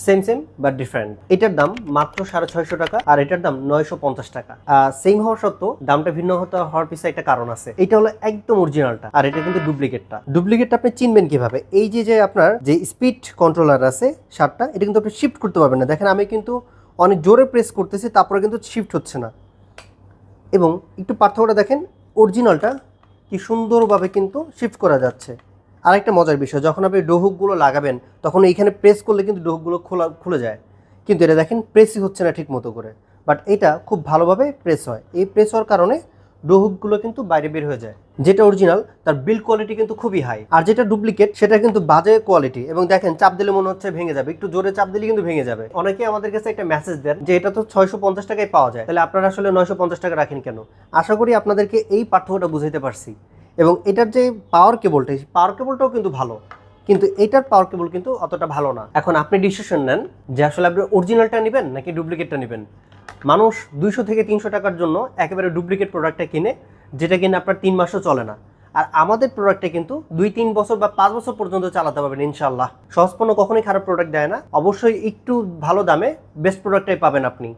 Same same but different. এটার দাম মাত্র 650 টাকা আর এটার দাম 950 টাকা। সেম হওয়ার সত্ত্বেও দামটা ভিন্ন হওয়ার পিছনে একটা কারণ আছে। এটা হলো একদম অরিজিনালটা আর এটা কিন্তু ডুপ্লিকেটটা আপনি চিনবেন কিভাবে? এই যে আপনার যে স্পিড কন্ট্রোলার আছে শার্টটা, এটা কিন্তু আপনি শিফট করতে পারবেন না। দেখেন আমি কিন্তু অনেক জোরে প্রেস করতেছি, তারপরে কিন্তু শিফট হচ্ছে না। এবং একটু পার্থক্যটা দেখেন, অরিজিনালটা কি সুন্দরভাবে কিন্তু শিফট করা যাচ্ছে। আরেকটা মজার বিষয়, যখন আপনি ডোহুকগুলো লাগাবেন তখন এইখানে প্রেস করলে কিন্তু ডোহুকগুলো খুলে যায়, কিন্তু এটা দেখেন প্রেসই হচ্ছে না ঠিক মতো করে। বাট এটা খুব ভালোভাবে প্রেস হয়। এই প্রেস হওয়ার কারণে ডোহুকগুলো কিন্তু বাইরে বের হয়ে যায়। যেটা অরিজিনাল তার বিল্ড কোয়ালিটি কিন্তু খুবই হাই, আর যেটা ডুপ্লিকেট সেটা কিন্তু বাজে কোয়ালিটি। এবং দেখেন চাপ দিলে মনে হচ্ছে ভেঙে যাবে, একটু জোরে চাপ দিলে কিন্তু ভেঙে যাবে। অনেকে আমাদের কাছে একটা মেসেজ দেন যে এটা তো 650 টাকায় পাওয়া যায়, তাহলে আপনারা আসলে 950 টাকা রাখেন কেন? আশা করি আপনাদেরকে এই পার্থক্যটা বুঝাইতে পারছি। এবং এটার যে পাওয়ার কেবলটা, এই পাওয়ার কেবলটাও কিন্তু ভালো, কিন্তু এটার পাওয়ার কেবল কিন্তু অতটা ভালো না। এখন আপনি ডিসিশন নেন যে আসলে আপনি অরিজিনালটা নেবেন নাকি ডুপ্লিকেটটা নেবেন। মানুষ 200 থেকে 300 টাকার জন্য একেবারে ডুপ্লিকেট প্রোডাক্টটা কিনে, যেটা কিনে আপনার 3 মাসও চলে না। আর আমাদের প্রোডাক্টটা কিন্তু 2-3 বছর বা 5 বছর পর্যন্ত চালাতে পারবেন ইনশাল্লাহ। সহজ পণ্য কখনোই খারাপ প্রোডাক্ট দেয় না। অবশ্যই একটু ভালো দামে বেস্ট প্রোডাক্টটাই পাবেন আপনি।